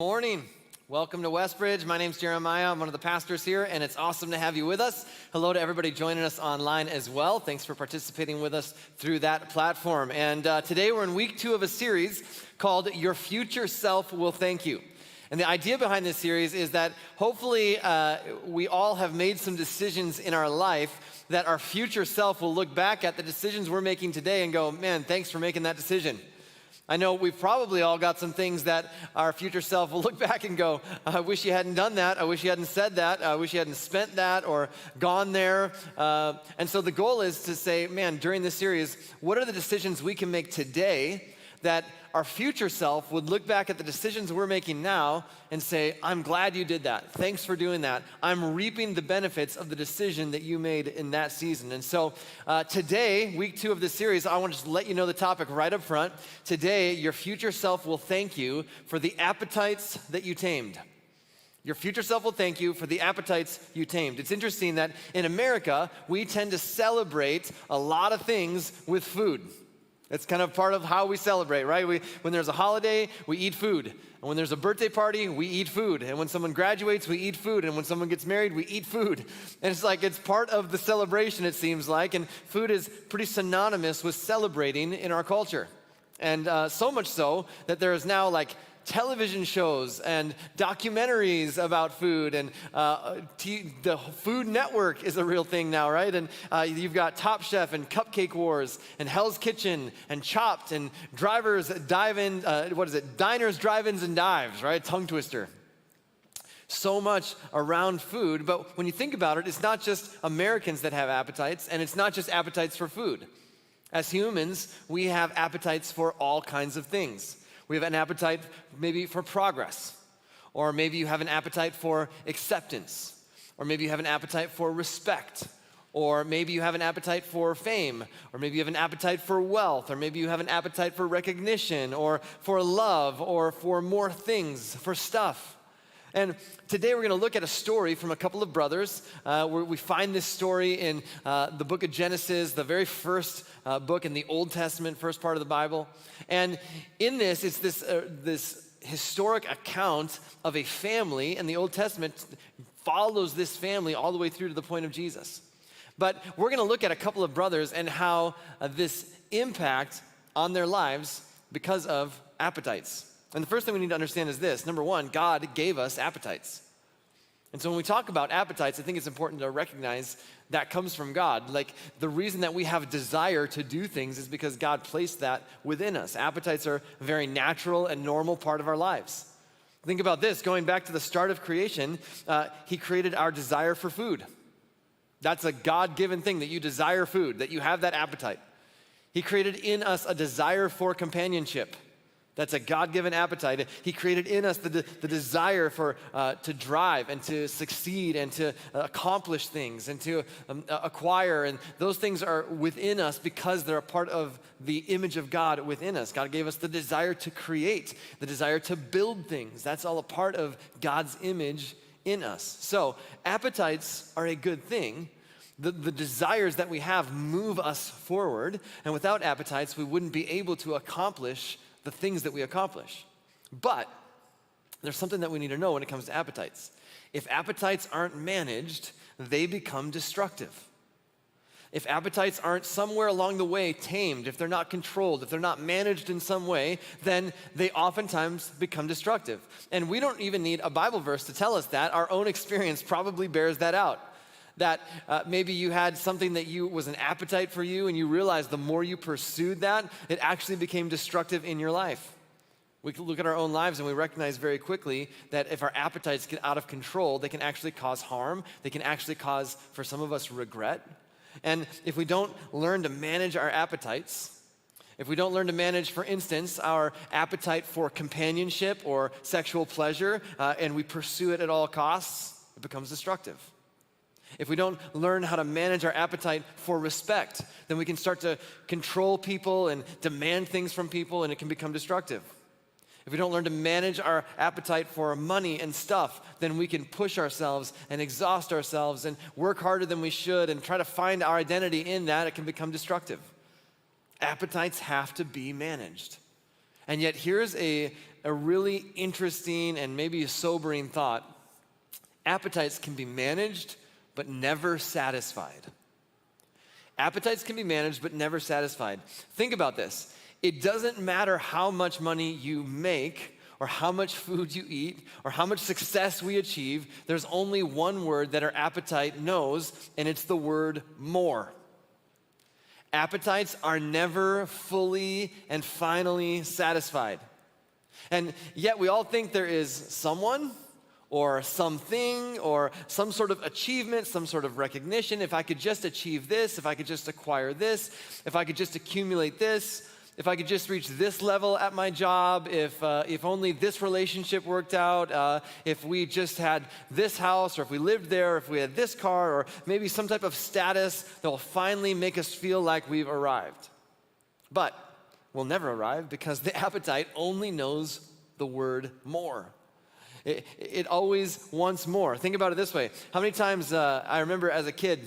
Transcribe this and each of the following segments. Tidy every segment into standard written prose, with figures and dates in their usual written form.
Morning. Welcome to Westbridge. My name's Jeremiah. I'm one of the pastors here, and it's awesome to have you with us. Hello to everybody joining us online as well. Thanks for participating with us through that platform. And today we're in week 2 of a series called Your Future Self Will Thank You. And the idea behind this series is that hopefully we all have made some decisions in our life that our future self will look back at the decisions we're making today and go, man, thanks for making that decision. I know we've probably all got some things that our future self will look back and go, I wish you hadn't done that. I wish you hadn't said that. I wish you hadn't spent that or gone there. And so the goal is to say, man, during this series, what are the decisions we can make today that our future self would look back at the decisions we're making now and say, I'm glad you did that. Thanks for doing that. I'm reaping the benefits of the decision that you made in that season. And so today, week 2 of this series, I want to just let you know the topic right up front. Today, your future self will thank you for the appetites that you tamed. Your future self will thank you for the appetites you tamed. It's interesting that in America, we tend to celebrate a lot of things with food. It's kind of part of how we celebrate, right? When there's a holiday, we eat food. And when there's a birthday party, we eat food. And when someone graduates, we eat food. And when someone gets married, we eat food. And it's like it's part of the celebration, it seems like. And food is pretty synonymous with celebrating in our culture. And so much so that there is now like television shows and documentaries about food, and the Food Network is a real thing now, right? And you've got Top Chef and Cupcake Wars and Hell's Kitchen and Chopped and Diners, Drive-Ins, and Dives, right? Tongue twister. So much around food, but when you think about it, it's not just Americans that have appetites, and it's not just appetites for food. As humans, we have appetites for all kinds of things. We have an appetite maybe for progress, or maybe you have an appetite for acceptance, or maybe you have an appetite for respect, or maybe you have an appetite for fame, or maybe you have an appetite for wealth, or maybe you have an appetite for recognition, or for love, or for more things, for stuff. And today we're going to look at a story from a couple of brothers. We find this story in the book of Genesis, the very first book in the Old Testament, first part of the Bible. And in this, it's this historic account of a family, and the Old Testament follows this family all the way through to the point of Jesus. But we're going to look at a couple of brothers and how this impact on their lives because of appetites. And the first thing we need to understand is this. Number one, God gave us appetites. And so when we talk about appetites, I think it's important to recognize that comes from God. Like the reason that we have desire to do things is because God placed that within us. Appetites are a very natural and normal part of our lives. Think about this. Going back to the start of creation, He created our desire for food. That's a God-given thing, that you desire food, that you have that appetite. He created in us a desire for companionship. That's a God-given appetite. He created in us the desire to drive and to succeed and to accomplish things and to acquire. And those things are within us because they're a part of the image of God within us. God gave us the desire to create, the desire to build things. That's all a part of God's image in us. So appetites are a good thing. The desires that we have move us forward. And without appetites, we wouldn't be able to accomplish the things that we accomplish. But there's something that we need to know when it comes to appetites. If appetites aren't managed, they become destructive. If appetites aren't somewhere along the way tamed, if they're not controlled, if they're not managed in some way, then they oftentimes become destructive. And we don't even need a Bible verse to tell us that. Our own experience probably bears that out. That maybe you had something that was an appetite for you, and you realized the more you pursued that, it actually became destructive in your life. We can look at our own lives and we recognize very quickly that if our appetites get out of control, they can actually cause harm. They can actually cause, for some of us, regret. And if we don't learn to manage our appetites, if we don't learn to manage, for instance, our appetite for companionship or sexual pleasure, and we pursue it at all costs, it becomes destructive. If we don't learn how to manage our appetite for respect, then we can start to control people and demand things from people, and it can become destructive. If we don't learn to manage our appetite for money and stuff, then we can push ourselves and exhaust ourselves and work harder than we should and try to find our identity in that. It can become destructive. Appetites have to be managed. And yet here's a a really interesting and maybe a sobering thought. Appetites can be managed, but never satisfied. Appetites can be managed, but never satisfied. Think about this. It doesn't matter how much money you make, or how much food you eat, or how much success we achieve. There's only one word that our appetite knows, and it's the word more. Appetites are never fully and finally satisfied. And yet we all think there is someone or something or some sort of achievement, some sort of recognition. If I could just achieve this, if I could just acquire this, if I could just accumulate this, if I could just reach this level at my job, if only this relationship worked out, if we just had this house, or if we lived there, or if we had this car, or maybe some type of status that will finally make us feel like we've arrived. But we'll never arrive because the appetite only knows the word more. It always wants more. Think about it this way. How many times I remember as a kid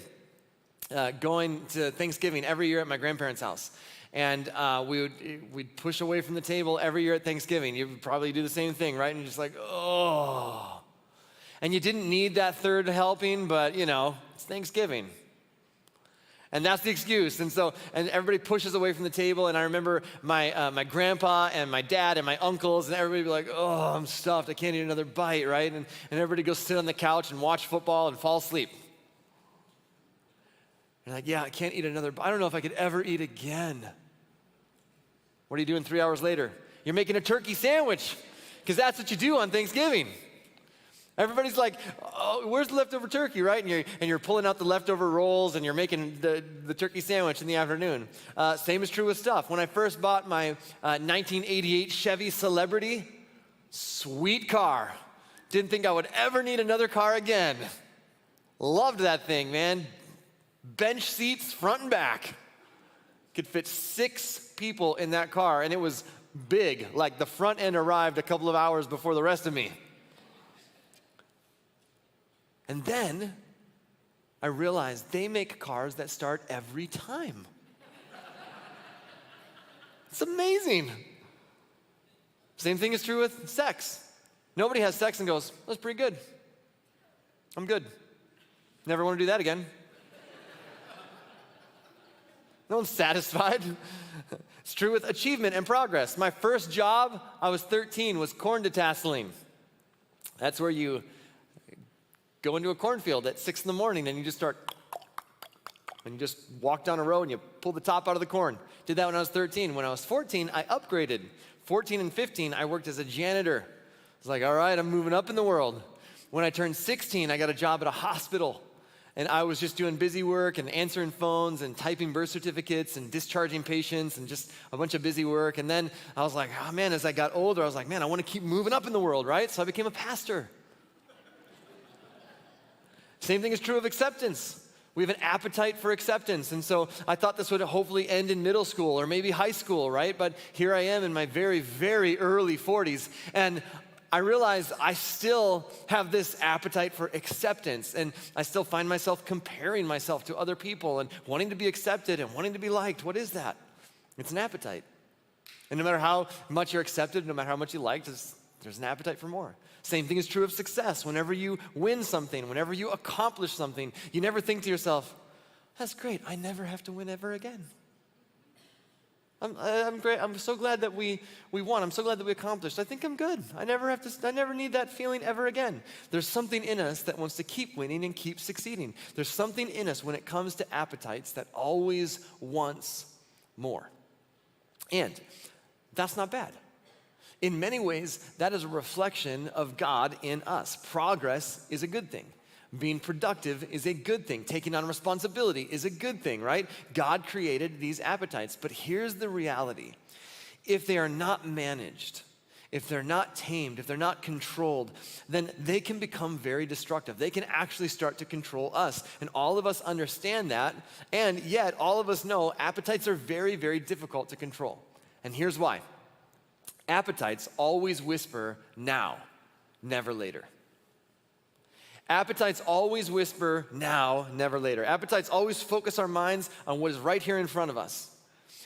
going to Thanksgiving every year at my grandparents' house. And we'd push away from the table every year at Thanksgiving. You would probably do the same thing, right? And you're just like, oh. And you didn't need that third helping, but it's Thanksgiving. And that's the excuse. And everybody pushes away from the table. And I remember my grandpa and my dad and my uncles, and everybody would be like, oh, I'm stuffed. I can't eat another bite, right? And everybody go sit on the couch and watch football and fall asleep. And like, yeah, I can't eat another bite. I don't know if I could ever eat again. What are you doing 3 hours later? You're making a turkey sandwich, because that's what you do on Thanksgiving. Everybody's like, oh, where's the leftover turkey, right? And you're pulling out the leftover rolls, and you're making the turkey sandwich in the afternoon. Same is true with stuff. When I first bought my 1988 Chevy Celebrity, sweet car. Didn't think I would ever need another car again. Loved that thing, man. Bench seats front and back. Could fit 6 people in that car, and it was big. Like the front end arrived a couple of hours before the rest of me. And then I realized they make cars that start every time. It's amazing. Same thing is true with sex. Nobody has sex and goes, that's pretty good. I'm good. Never want to do that again. No one's satisfied. It's true with achievement and progress. My first job, I was 13, was corn detasseling. That's where you go into a cornfield at 6 in the morning and you just start, and you just walk down a row and you pull the top out of the corn. Did that when I was 13. When I was 14, I upgraded. 14 and 15, I worked as a janitor. I was like, all right, I'm moving up in the world. When I turned 16, I got a job at a hospital. And I was just doing busy work and answering phones and typing birth certificates and discharging patients and just a bunch of busy work. And then I was like, oh man, as I got older, I was like, man, I want to keep moving up in the world, right? So I became a pastor. Same thing is true of acceptance. We have an appetite for acceptance. And so I thought this would hopefully end in middle school or maybe high school, right? But here I am in my very, very early 40s. And I realize I still have this appetite for acceptance, and I still find myself comparing myself to other people and wanting to be accepted and wanting to be liked. What is that? It's an appetite. And no matter how much you're accepted, no matter how much you liked, there's an appetite for more. Same thing is true of success. Whenever you win something, whenever you accomplish something, you never think to yourself, that's great, I never have to win ever again. I'm great. I'm so glad that we won. I'm so glad that we accomplished. I think I'm good. I never need that feeling ever again. There's something in us that wants to keep winning and keep succeeding. There's something in us when it comes to appetites that always wants more. And that's not bad. In many ways, that is a reflection of God in us. Progress is a good thing. Being productive is a good thing. Taking on responsibility is a good thing, right? God created these appetites. But here's the reality. If they are not managed, if they're not tamed, if they're not controlled, then they can become very destructive. They can actually start to control us. And all of us understand that. And yet, all of us know appetites are very, very difficult to control. And here's why. Appetites always whisper now, never later. Appetites always whisper now, never later. Appetites always focus our minds on what is right here in front of us.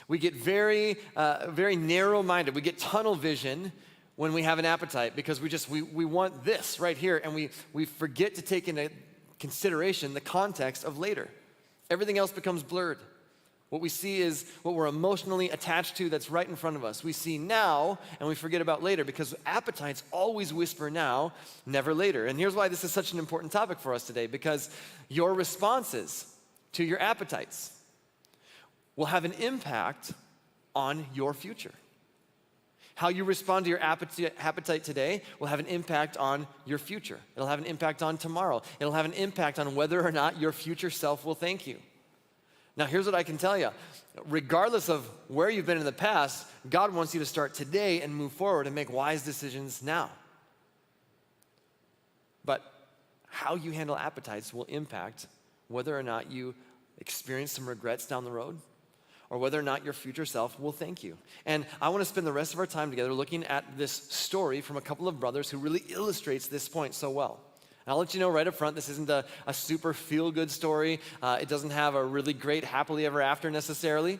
We get very narrow-minded. We get tunnel vision when we have an appetite because we want this right here, and we forget to take into consideration the context of later. Everything else becomes blurred. What we see is what we're emotionally attached to that's right in front of us. We see now and we forget about later because appetites always whisper now, never later. And here's why this is such an important topic for us today, because your responses to your appetites will have an impact on your future. How you respond to your appetite today will have an impact on your future. It'll have an impact on tomorrow. It'll have an impact on whether or not your future self will thank you. Now, here's what I can tell you. Regardless of where you've been in the past, God wants you to start today and move forward and make wise decisions now. But how you handle appetites will impact whether or not you experience some regrets down the road, or whether or not your future self will thank you. And I want to spend the rest of our time together looking at this story from a couple of brothers who really illustrates this point so well. And I'll let you know right up front, this isn't a super feel-good story. It doesn't have a really great happily ever after necessarily.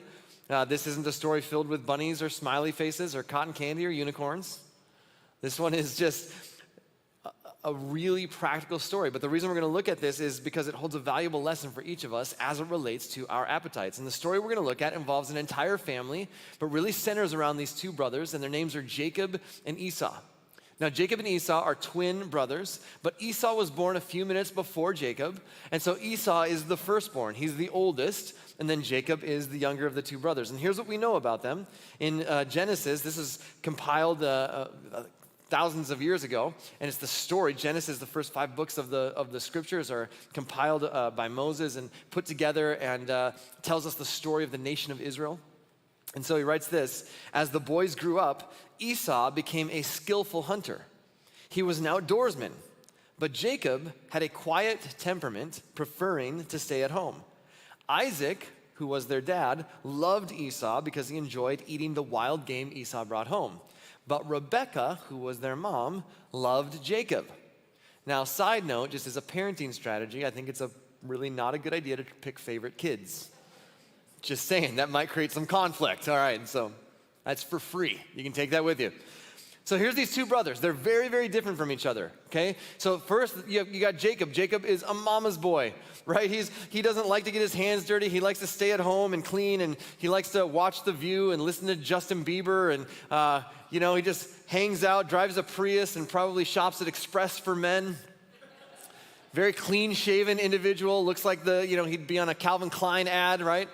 This isn't a story filled with bunnies or smiley faces or cotton candy or unicorns. This one is just a really practical story. But the reason we're going to look at this is because it holds a valuable lesson for each of us as it relates to our appetites. And the story we're going to look at involves an entire family, but really centers around these two brothers, and their names are Jacob and Esau. Now, Jacob and Esau are twin brothers, but Esau was born a few minutes before Jacob, and so Esau is the firstborn. He's the oldest, and then Jacob is the younger of the two brothers. And here's what we know about them. In Genesis, this is compiled thousands of years ago, and it's the story. Genesis, the first 5 books of the scriptures, are compiled by Moses and put together, and tells us the story of the nation of Israel. And so he writes this: as the boys grew up, Esau became a skillful hunter. He was an outdoorsman, but Jacob had a quiet temperament, preferring to stay at home. Isaac, who was their dad, loved Esau because he enjoyed eating the wild game Esau brought home. But Rebekah, who was their mom, loved Jacob. Now, side note, just as a parenting strategy, I think it's really not a good idea to pick favorite kids. Just saying, that might create some conflict. All right, so that's for free. You can take that with you. So here's these two brothers. They're very, very different from each other, okay? So first, you got Jacob. Jacob is a mama's boy, right? He doesn't like to get his hands dirty. He likes to stay at home and clean, and he likes to watch The View and listen to Justin Bieber, and he just hangs out, drives a Prius, and probably shops at Express for Men. Very clean-shaven individual. Looks like he'd be on a Calvin Klein ad, right?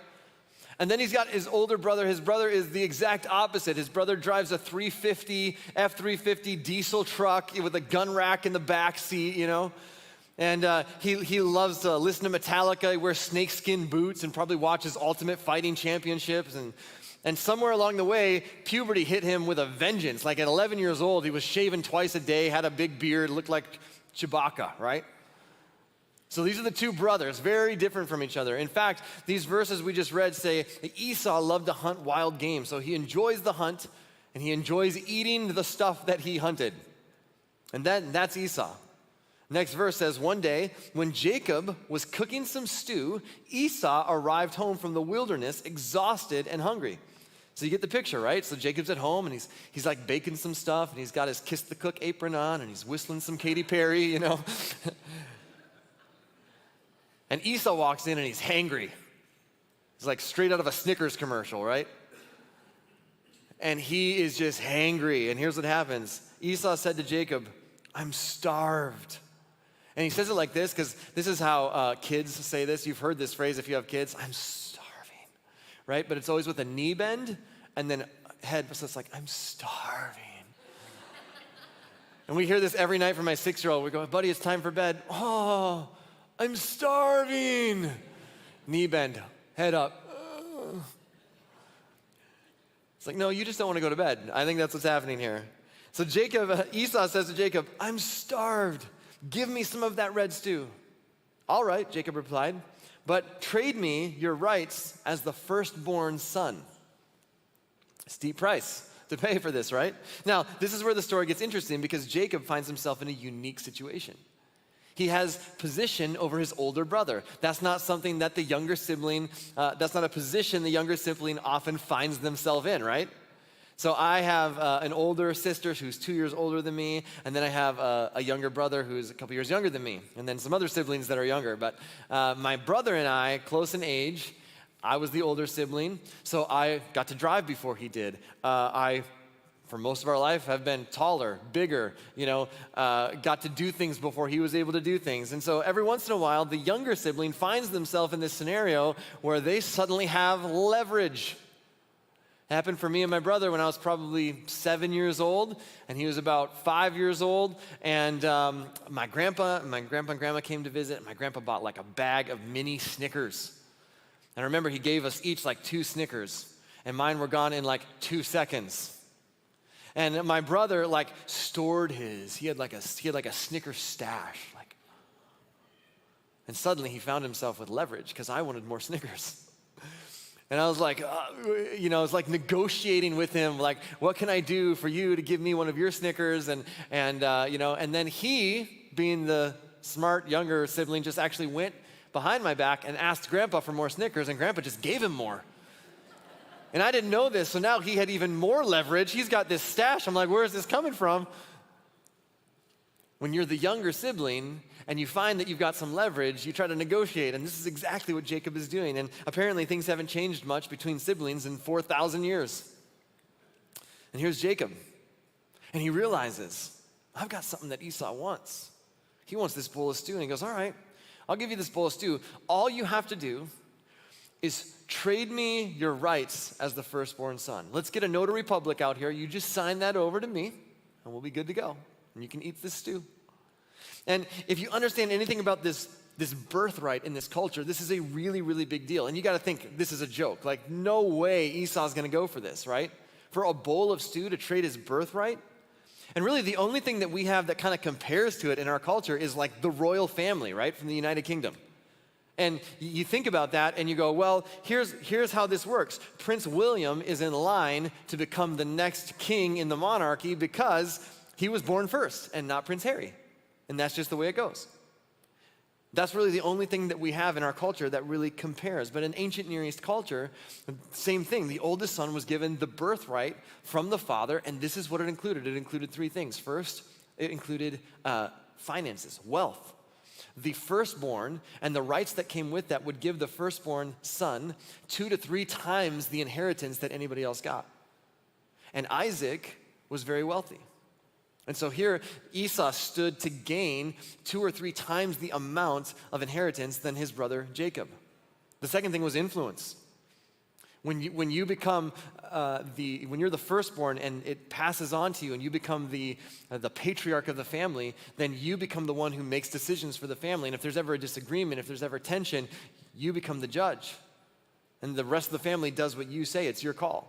And then he's got his older brother. His brother is the exact opposite. His brother drives a F-350 diesel truck with a gun rack in the back seat, And he loves to listen to Metallica. He wears snakeskin boots and probably watches Ultimate Fighting Championships. And somewhere along the way, puberty hit him with a vengeance. Like at 11 years old, he was shaving twice a day, had a big beard, looked like Chewbacca, right? So these are the two brothers, very different from each other. In fact, these verses we just read say that Esau loved to hunt wild game. So he enjoys the hunt, and he enjoys eating the stuff that he hunted. And that's Esau. Next verse says, one day, when Jacob was cooking some stew, Esau arrived home from the wilderness, exhausted and hungry. So you get the picture, right? So Jacob's at home, and he's like baking some stuff, and he's got his Kiss the Cook apron on, and he's whistling some Katy Perry, And Esau walks in and he's hangry. He's like straight out of a Snickers commercial, right? And he is just hangry. And here's what happens. Esau said to Jacob, "I'm starved." And he says it like this because this is how kids say this. You've heard this phrase if you have kids. "I'm starving," right? But it's always with a knee bend and then head. So it's like, "I'm starving." And we hear this every night from my 6-year-old. We go, "Buddy, it's time for bed." "Oh, I'm starving." Knee bend, head up. It's like, no, you just don't want to go to bed. I think that's what's happening here. So Esau says to Jacob, "I'm starved. Give me some of that red stew." "All right," Jacob replied, "but trade me your rights as the firstborn son." Steep price to pay for this, right? Now, this is where the story gets interesting because Jacob finds himself in a unique situation. He has position over his older brother. That's not something that the younger sibling, that's not a position the younger sibling often finds themselves in, right? So I have an older sister who's 2 years older than me, and then I have a younger brother who's a couple years younger than me, and then some other siblings that are younger. But my brother and I, close in age, I was the older sibling, so I got to drive before he did. For most of our life, have been taller, bigger, got to do things before he was able to do things. And so every once in a while, the younger sibling finds themselves in this scenario where they suddenly have leverage. It happened for me and my brother when I was probably 7 years old, and he was about 5 years old. And my grandpa and grandma came to visit, and my grandpa bought like a bag of mini Snickers. And I remember he gave us each like 2 Snickers, and mine were gone in like 2 seconds. And my brother like stored his. He had like a Snickers stash, and suddenly he found himself with leverage because I wanted more Snickers. And I was like, it's like negotiating with him, like, what can I do for you to give me one of your Snickers? And then he, being the smart younger sibling, just actually went behind my back and asked Grandpa for more Snickers, and Grandpa just gave him more. And I didn't know this, so now he had even more leverage. He's got this stash. I'm like, where is this coming from? When you're the younger sibling and you find that you've got some leverage, you try to negotiate, and this is exactly what Jacob is doing. And apparently things haven't changed much between siblings in 4,000 years. And here's Jacob, and he realizes, I've got something that Esau wants. He wants this bowl of stew, and he goes, all right, I'll give you this bowl of stew. All you have to do is trade me your rights as the firstborn son. Let's get a notary public out here. You just sign that over to me, and we'll be good to go. And you can eat this stew. And if you understand anything about this birthright in this culture, this is a really, really big deal. And you got to think this is a joke. Like, no way Esau's going to go for this, right? For a bowl of stew to trade his birthright? And really the only thing that we have that kind of compares to it in our culture is like the royal family, right, from the United Kingdom. And you think about that and you go, well, here's how this works. Prince William is in line to become the next king in the monarchy because he was born first and not Prince Harry. And that's just the way it goes. That's really the only thing that we have in our culture that really compares. But in ancient Near East culture, same thing. The oldest son was given the birthright from the father, and this is what it included. It included 3 things. First, it included finances, wealth. The firstborn and the rights that came with that would give the firstborn son 2 to 3 times the inheritance that anybody else got. And Isaac was very wealthy. And so here, Esau stood to gain 2 or 3 times the amount of inheritance than his brother Jacob. The second thing was influence. When you become when you're the firstborn and it passes on to you and you become the patriarch of the family, then you become the one who makes decisions for the family. And if there's ever a disagreement, if there's ever tension, you become the judge. And the rest of the family does what you say. It's your call.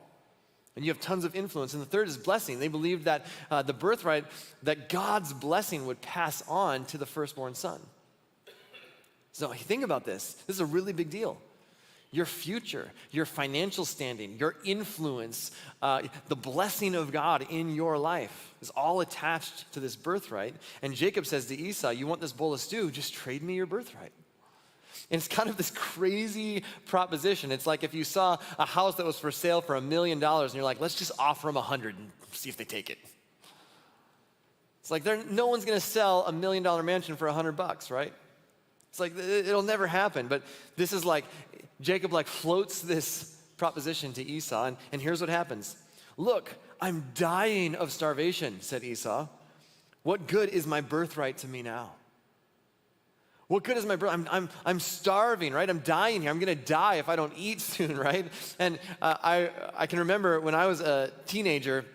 And you have tons of influence. And the third is blessing. They believed that the birthright, that God's blessing would pass on to the firstborn son. So think about this. This is a really big deal. Your future, your financial standing, your influence, the blessing of God in your life is all attached to this birthright. And Jacob says to Esau, you want this bowl of stew? Just trade me your birthright. And it's kind of this crazy proposition. It's like if you saw a house that was for sale for $1 million and you're like, let's just offer them 100 and see if they take it. It's like no one's going to sell $1 million mansion for $100, right? It's like it'll never happen. But this is like Jacob like floats this proposition to Esau, and here's what happens. Look, I'm dying of starvation, said Esau. What good is my birthright to me now? What good is my birth? I'm starving, right? I'm dying here. I'm going to die if I don't eat soon, right? And I can remember when I was a teenager,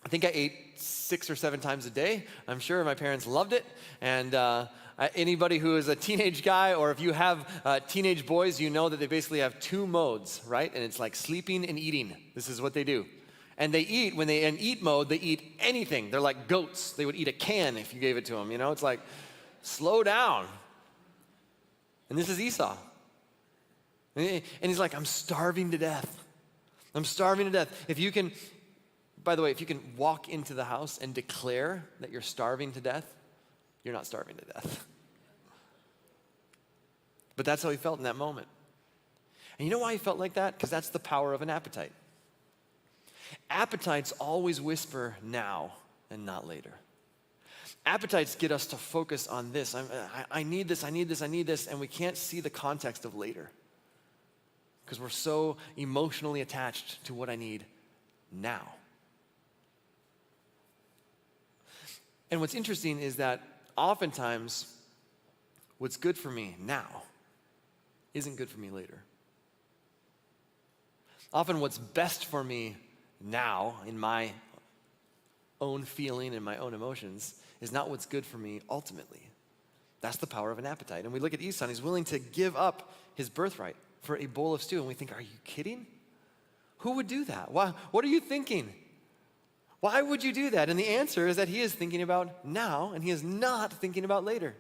I think I ate 6 or 7 times a day. I'm sure my parents loved it. And anybody who is a teenage guy, or if you have teenage boys, you know that they basically have 2 modes, right? And it's like sleeping and eating. This is what they do. And they eat, when they in eat mode, they eat anything. They're like goats. They would eat a can if you gave it to them, It's like, slow down. And this is Esau. And he's like, I'm starving to death. I'm starving to death. If you can, by the way, if you can walk into the house and declare that you're starving to death, you're not starving to death. But that's how he felt in that moment. And you know why he felt like that? Because that's the power of an appetite. Appetites always whisper now and not later. Appetites get us to focus on this. I need this, I need this, I need this, and we can't see the context of later because we're so emotionally attached to what I need now. And what's interesting is that oftentimes what's good for me now isn't good for me later. Often what's best for me now in my own feeling and my own emotions is not what's good for me ultimately. That's the power of an appetite. And we look at Esau, and he's willing to give up his birthright for a bowl of stew. And we think, are you kidding? Who would do that? Why, what are you thinking? Why would you do that? And the answer is that he is thinking about now, and he is not thinking about later.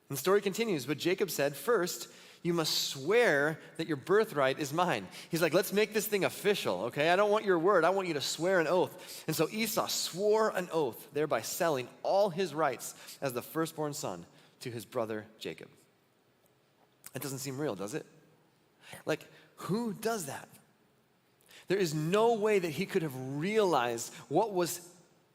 And the story continues, but Jacob said, first, you must swear that your birthright is mine. He's like, let's make this thing official, okay? I don't want your word. I want you to swear an oath. And so Esau swore an oath, thereby selling all his rights as the firstborn son to his brother Jacob. That doesn't seem real, does it? Like, who does that? There is no way that he could have realized what was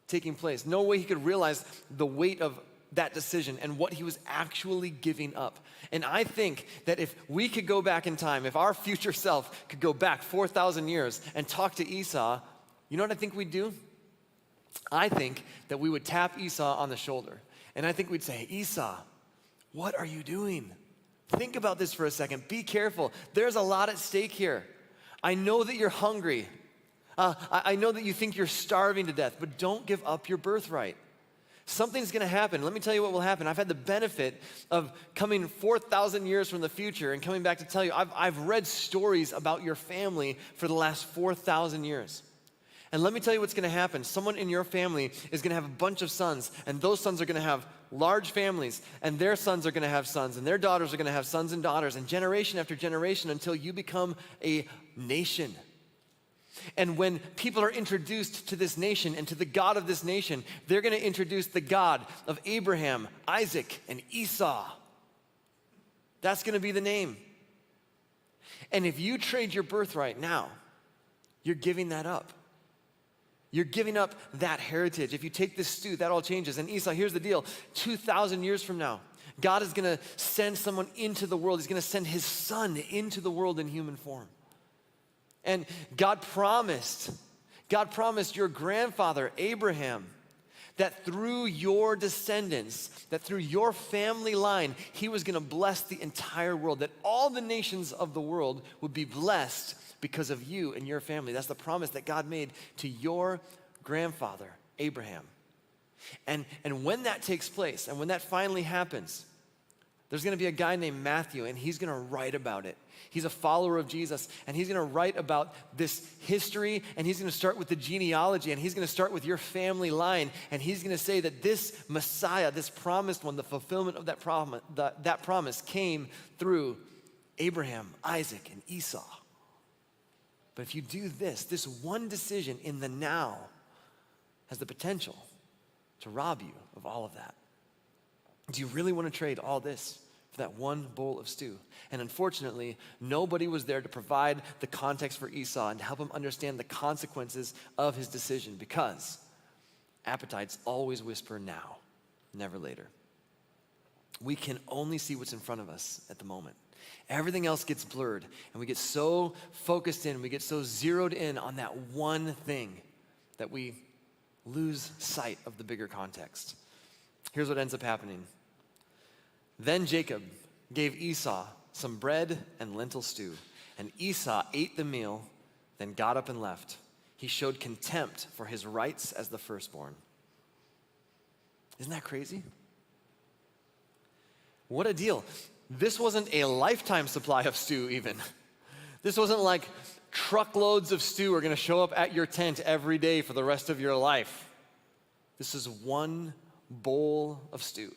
taking place. No way he could realize the weight of that decision and what he was actually giving up. And I think that if we could go back in time, if our future self could go back 4,000 years and talk to Esau, you know what I think we'd do? I think that we would tap Esau on the shoulder. And I think we'd say, Esau, what are you doing? Think about this for a second. Be careful. There's a lot at stake here. I know that you're hungry. I know that you think you're starving to death, but don't give up your birthright. Something's going to happen. Let me tell you what will happen. I've had the benefit of coming 4,000 years from the future and coming back to tell you, I've read stories about your family for the last 4,000 years. And let me tell you what's going to happen. Someone in your family is going to have a bunch of sons, and those sons are going to have large families, and their sons are going to have sons, and their daughters are going to have sons and daughters, and generation after generation until you become a nation. And when people are introduced to this nation and to the God of this nation, they're going to introduce the God of Abraham, Isaac, and Esau. That's going to be the name. And if you trade your birthright now, you're giving that up. You're giving up that heritage. If you take this stew, that all changes. And Esau, here's the deal. 2,000 years from now, God is going to send someone into the world. He's going to send his son into the world in human form. And God promised your grandfather, Abraham, that through your descendants, that through your family line, he was going to bless the entire world, that all the nations of the world would be blessed because of you and your family. That's the promise that God made to your grandfather, Abraham. And when that takes place, and when that finally happens, there's going to be a guy named Matthew, and he's going to write about it. He's a follower of Jesus, and he's going to write about this history, and he's going to start with the genealogy, and he's going to start with your family line, and he's going to say that this Messiah, this promised one, the fulfillment of that promise came through Abraham, Isaac, and Esau. But if you do this one decision in the now has the potential to rob you of all of that. Do you really want to trade all this for that one bowl of stew? And unfortunately, nobody was there to provide the context for Esau and to help him understand the consequences of his decision, because appetites always whisper now, never later. We can only see what's in front of us at the moment. Everything else gets blurred, and we get so focused in, we get so zeroed in on that one thing that we lose sight of the bigger context. Here's what ends up happening. Then Jacob gave Esau some bread and lentil stew, and Esau ate the meal, then got up and left. He showed contempt for his rights as the firstborn. Isn't that crazy? What a deal. This wasn't a lifetime supply of stew even. This wasn't like truckloads of stew are going to show up at your tent every day for the rest of your life. This is one bowl of stew.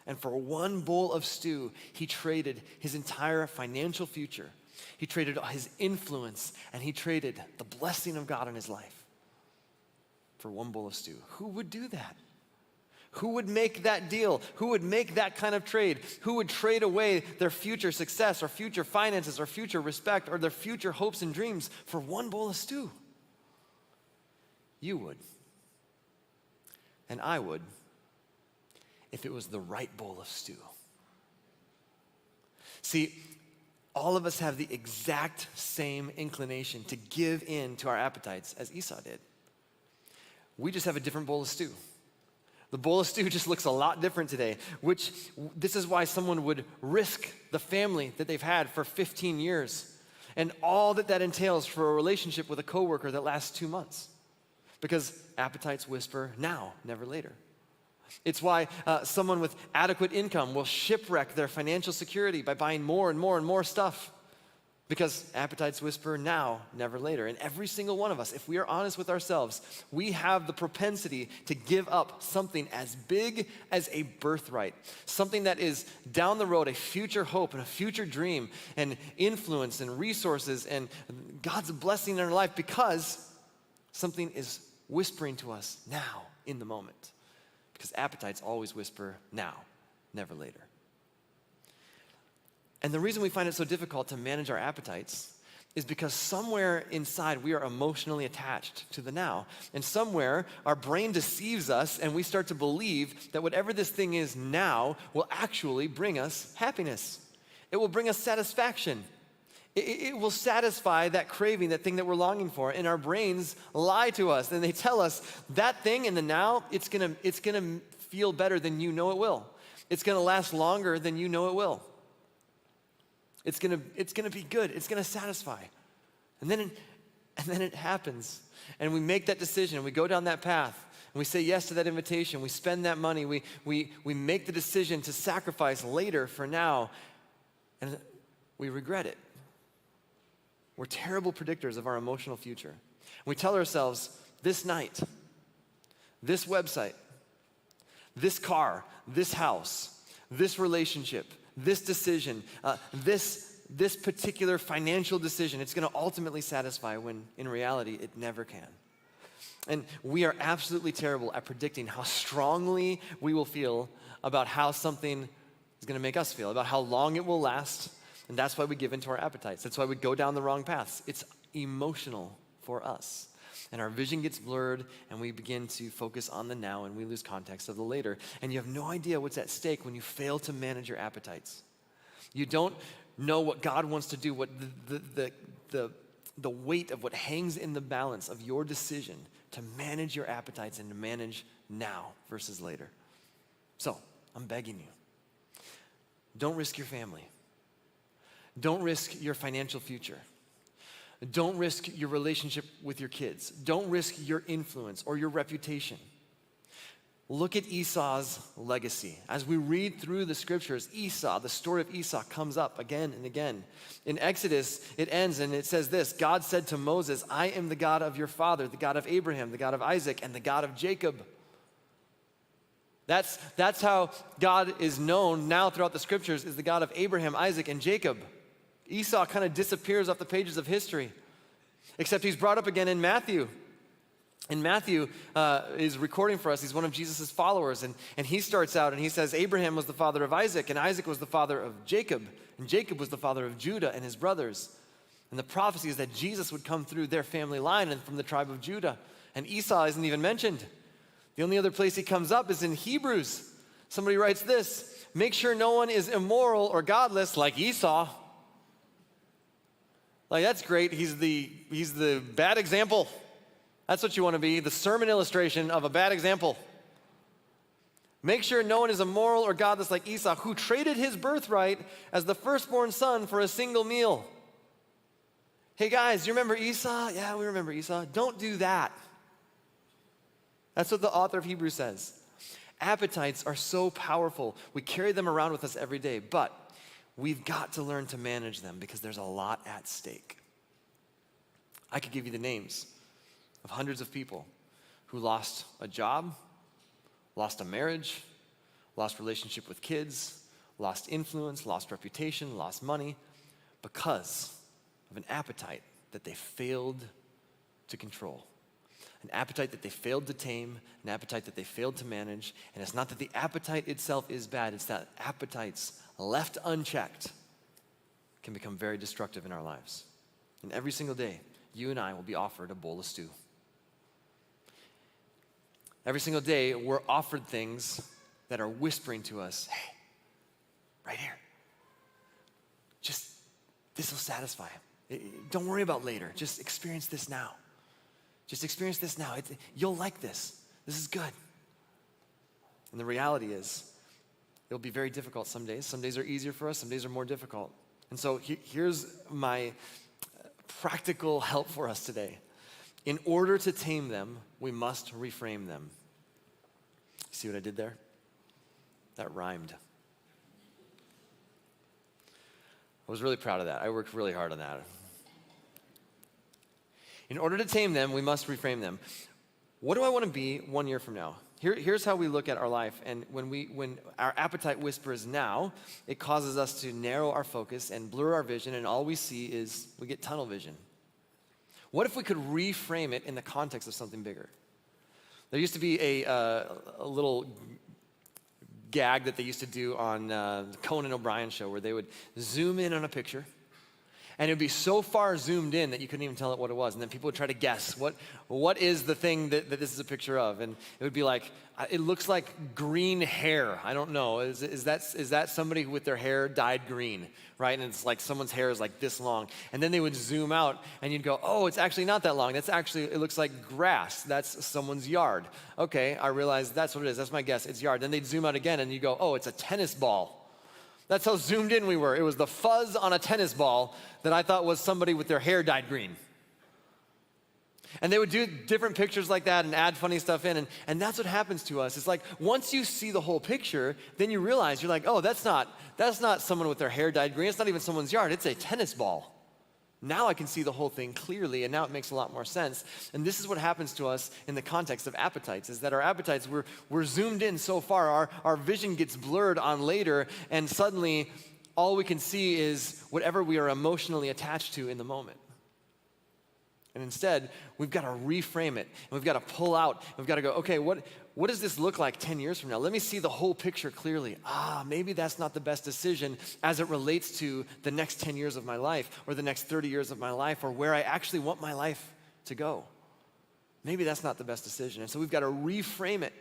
And for one bowl of stew, he traded his entire financial future. He traded his influence, and he traded the blessing of God in his life for one bowl of stew. Who would do that? Who would make that deal? Who would make that kind of trade? Who would trade away their future success or future finances or future respect or their future hopes and dreams for one bowl of stew? You would. And I would if it was the right bowl of stew. See, all of us have the exact same inclination to give in to our appetites as Esau did. We just have a different bowl of stew. The bowl of stew just looks a lot different today, which this is why someone would risk the family that they've had for 15 years and all that that entails for a relationship with a coworker that lasts 2 months. Because appetites whisper now, never later. It's why someone with adequate income will shipwreck their financial security by buying more and more and more stuff. Because appetites whisper now, never later. And every single one of us, if we are honest with ourselves, we have the propensity to give up something as big as a birthright. Something that is down the road, a future hope and a future dream and influence and resources and God's blessing in our life because something is whispering to us now in the moment. Because appetites always whisper now, never later. And the reason we find it so difficult to manage our appetites is because somewhere inside we are emotionally attached to the now. And somewhere our brain deceives us and we start to believe that whatever this thing is now will actually bring us happiness. It will bring us satisfaction. It will satisfy that craving, that thing that we're longing for. And our brains lie to us and they tell us that thing in the now, it's gonna feel better than you know it will. It's gonna last longer than you know it will. It's gonna be good. It's gonna satisfy. And then it happens. And we make that decision and we go down that path and we say yes to that invitation. We spend that money. We make the decision to sacrifice later for now. And we regret it. We're terrible predictors of our emotional future. We tell ourselves, this night, this website, this car, this house, this relationship, this decision, this particular financial decision, it's going to ultimately satisfy when in reality it never can. And we are absolutely terrible at predicting how strongly we will feel about how something is going to make us feel, about how long it will last. And that's why we give into our appetites. That's why we go down the wrong paths. It's emotional for us. And our vision gets blurred and we begin to focus on the now and we lose context of the later. And you have no idea what's at stake when you fail to manage your appetites. You don't know what God wants to do, what the weight of what hangs in the balance of your decision to manage your appetites and to manage now versus later. So, I'm begging you, don't risk your family. Don't risk your financial future. Don't risk your relationship with your kids. Don't risk your influence or your reputation. Look at Esau's legacy. As we read through the scriptures, Esau, the story of Esau comes up again and again. In Exodus, it ends and it says this: God said to Moses, I am the God of your father, the God of Abraham, the God of Isaac, and the God of Jacob. That's how God is known now throughout the scriptures, is the God of Abraham, Isaac, and Jacob. Esau kind of disappears off the pages of history, except he's brought up again in Matthew. And Matthew is recording for us. He's one of Jesus' followers. And he starts out and he says, Abraham was the father of Isaac, and Isaac was the father of Jacob, and Jacob was the father of Judah and his brothers. And the prophecy is that Jesus would come through their family line and from the tribe of Judah. And Esau isn't even mentioned. The only other place he comes up is in Hebrews. Somebody writes this: make sure no one is immoral or godless like Esau. Like, that's great. He's the bad example. That's what you want to be, the sermon illustration of a bad example. Make sure no one is immoral or godless like Esau, who traded his birthright as the firstborn son for a single meal. Hey guys, you remember Esau? Yeah, we remember Esau. Don't do that. That's what the author of Hebrews says. Appetites are so powerful. We carry them around with us every day, but we've got to learn to manage them because there's a lot at stake. I could give you the names of hundreds of people who lost a job, lost a marriage, lost relationship with kids, lost influence, lost reputation, lost money because of an appetite that they failed to control. An appetite that they failed to tame, an appetite that they failed to manage. And it's not that the appetite itself is bad, it's that appetites left unchecked can become very destructive in our lives. And every single day, you and I will be offered a bowl of stew. Every single day, we're offered things that are whispering to us, hey, right here. Just, this will satisfy. Don't worry about later. Just experience this now. Just experience this now. You'll like this. This is good. And the reality is, it'll be very difficult some days. Some days are easier for us. Some days are more difficult. And so here's my practical help for us today. In order to tame them, we must reframe them. See what I did there? That rhymed. I was really proud of that. I worked really hard on that. In order to tame them, we must reframe them. What do I want to be 1 year from now? Here's how we look at our life. And when our appetite whispers now, it causes us to narrow our focus and blur our vision, and all we see is we get tunnel vision. What if we could reframe it in the context of something bigger? There used to be a little gag that they used to do on the Conan O'Brien show where they would zoom in on a picture, and it would be so far zoomed in that you couldn't even tell it what it was. And then people would try to guess, what is the thing that this is a picture of? And it would be like, it looks like green hair. I don't know. Is that somebody with their hair dyed green, right? And it's like someone's hair is like this long. And then they would zoom out and you'd go, oh, it's actually not that long. It looks like grass. That's someone's yard. Okay, I realize that's what it is. That's my guess. It's yard. Then they'd zoom out again and you go, oh, it's a tennis ball. That's how zoomed in we were. It was the fuzz on a tennis ball that I thought was somebody with their hair dyed green. And they would do different pictures like that and add funny stuff in. And that's what happens to us. It's like once you see the whole picture, then you realize, you're like, oh, that's not someone with their hair dyed green. It's not even someone's yard. It's a tennis ball. Now I can see the whole thing clearly, and now it makes a lot more sense. And this is what happens to us in the context of appetites, is that our appetites, we're zoomed in so far, our vision gets blurred on later, and suddenly all we can see is whatever we are emotionally attached to in the moment. And instead, we've got to reframe it, and we've got to pull out, we've got to go, okay, what does this look like 10 years from now? Let me see the whole picture clearly. Maybe that's not the best decision as it relates to the next 10 years of my life, or the next 30 years of my life, or where I actually want my life to go. Maybe that's not the best decision. And so we've got to reframe it.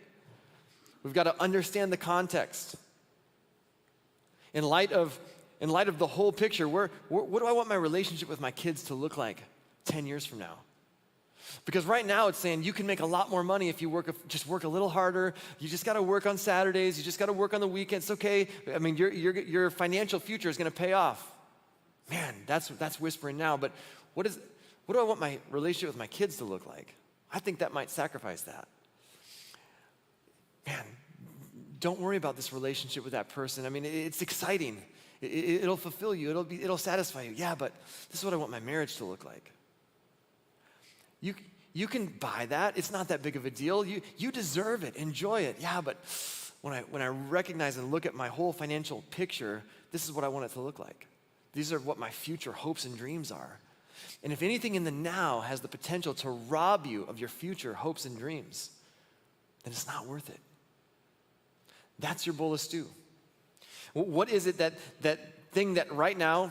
We've got to understand the context. In light of the whole picture, what do I want my relationship with my kids to look like 10 years from now? Because right now it's saying you can make a lot more money if you just work a little harder. You just got to work on Saturdays. You just got to work on the weekends. It's okay. I mean, your financial future is going to pay off. Man, that's whispering now. But what do I want my relationship with my kids to look like? I think that might sacrifice that. Man, don't worry about this relationship with that person. I mean, it's exciting. It'll fulfill you. It'll satisfy you. Yeah, but this is what I want my marriage to look like. You can buy that. It's not that big of a deal. You deserve it. Enjoy it. Yeah, but when I recognize and look at my whole financial picture, this is what I want it to look like. These are what my future hopes and dreams are. And if anything in the now has the potential to rob you of your future hopes and dreams, then it's not worth it. That's your bowl of stew. What is it that thing that right now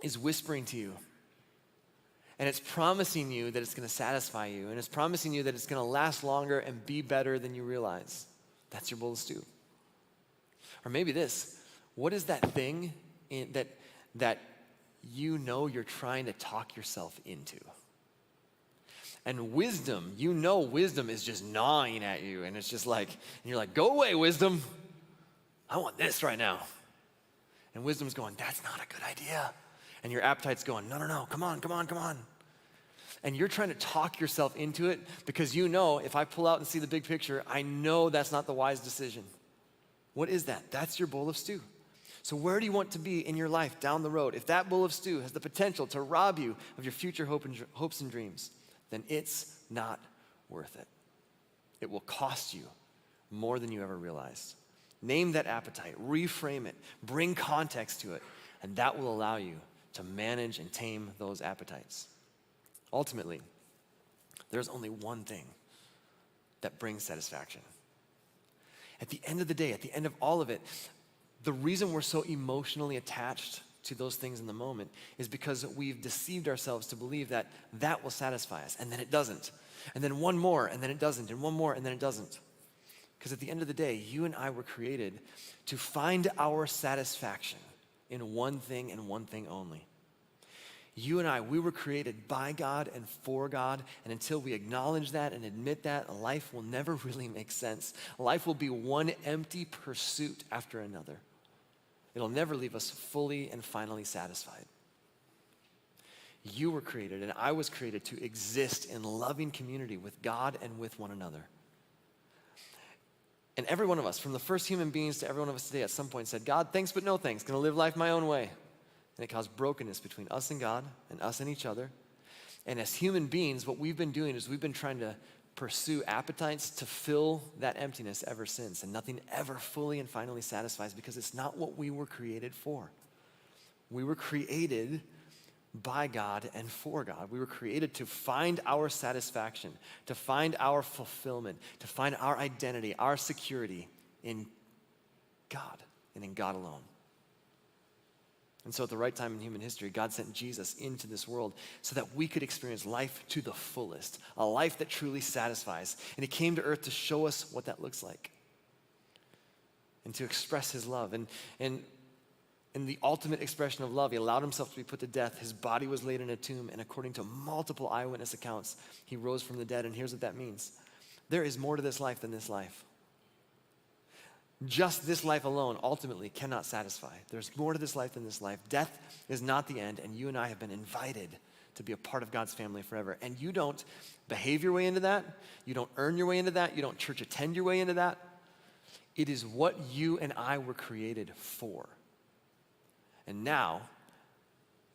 is whispering to you? And it's promising you that it's going to satisfy you. And it's promising you that it's going to last longer and be better than you realize. That's your bowl of stew. Or maybe this. What is that thing that you know you're trying to talk yourself into? And wisdom is just gnawing at you. And it's just like, and you're like, go away, wisdom. I want this right now. And wisdom's going, that's not a good idea. And your appetite's going, no, come on. And you're trying to talk yourself into it because you know if I pull out and see the big picture, I know that's not the wise decision. What is that? That's your bowl of stew. So where do you want to be in your life down the road? If that bowl of stew has the potential to rob you of your future hopes and dreams, then it's not worth it. It will cost you more than you ever realized. Name that appetite, reframe it, bring context to it, and that will allow you to manage and tame those appetites. Ultimately, there's only one thing that brings satisfaction. At the end of the day, at the end of all of it, the reason we're so emotionally attached to those things in the moment is because we've deceived ourselves to believe that will satisfy us, and then it doesn't. And then one more, and then it doesn't, and one more, and then it doesn't. Because at the end of the day, you and I were created to find our satisfaction in one thing and one thing only. You and I, we were created by God and for God, and until we acknowledge that and admit that, life will never really make sense. Life will be one empty pursuit after another. It'll never leave us fully and finally satisfied. You were created, and I was created to exist in loving community with God and with one another. And every one of us, from the first human beings to every one of us today, at some point said, God, thanks, but no thanks. Gonna live life my own way. And it caused brokenness between us and God and us and each other. And as human beings, what we've been doing is we've been trying to pursue appetites to fill that emptiness ever since. And nothing ever fully and finally satisfies because it's not what we were created for. We were created by God and for God. We were created to find our satisfaction, to find our fulfillment, to find our identity, our security in God and in God alone. And so at the right time in human history, God sent Jesus into this world so that we could experience life to the fullest, a life that truly satisfies. And he came to earth to show us what that looks like and to express his love. And in the ultimate expression of love, he allowed himself to be put to death. His body was laid in a tomb, and according to multiple eyewitness accounts, he rose from the dead. And here's what that means. There is more to this life than this life. Just this life alone ultimately cannot satisfy. There's more to this life than this life. Death is not the end, and you and I have been invited to be a part of God's family forever. And you don't behave your way into that. You don't earn your way into that. You don't church attend your way into that. It is what you and I were created for. And now,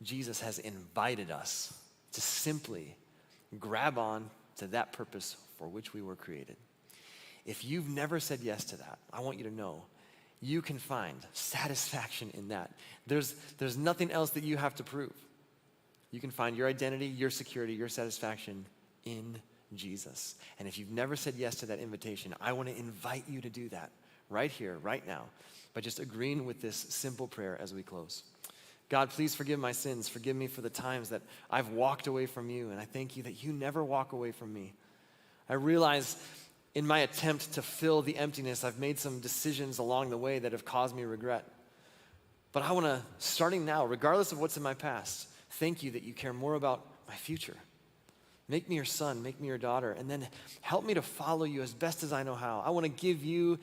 Jesus has invited us to simply grab on to that purpose for which we were created. If you've never said yes to that, I want you to know you can find satisfaction in that. There's nothing else that you have to prove. You can find your identity, your security, your satisfaction in Jesus. And if you've never said yes to that invitation, I want to invite you to do that right here, right now, by just agreeing with this simple prayer as we close. God, please forgive my sins. Forgive me for the times that I've walked away from you, and I thank you that you never walk away from me. I realize in my attempt to fill the emptiness, I've made some decisions along the way that have caused me regret. But I want to, starting now, regardless of what's in my past, thank you that you care more about my future. Make me your son, make me your daughter, and then help me to follow you as best as I know how. I want to give you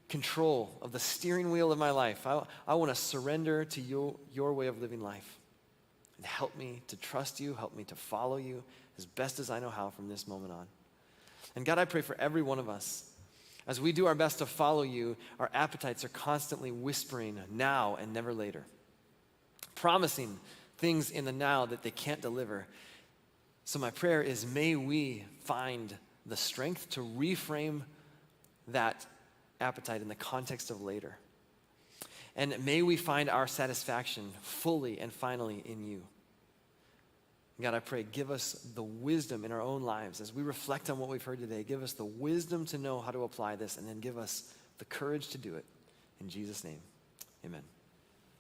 control of the steering wheel of my life. I want to surrender to your way of living life. And help me to trust you, help me to follow you as best as I know how from this moment on. And God, I pray for every one of us. As we do our best to follow you, our appetites are constantly whispering now and never later, promising things in the now that they can't deliver. So my prayer is, may we find the strength to reframe that appetite in the context of later. And may we find our satisfaction fully and finally in you. God, I pray, give us the wisdom in our own lives as we reflect on what we've heard today. Give us the wisdom to know how to apply this, and then give us the courage to do it. In Jesus' name, amen.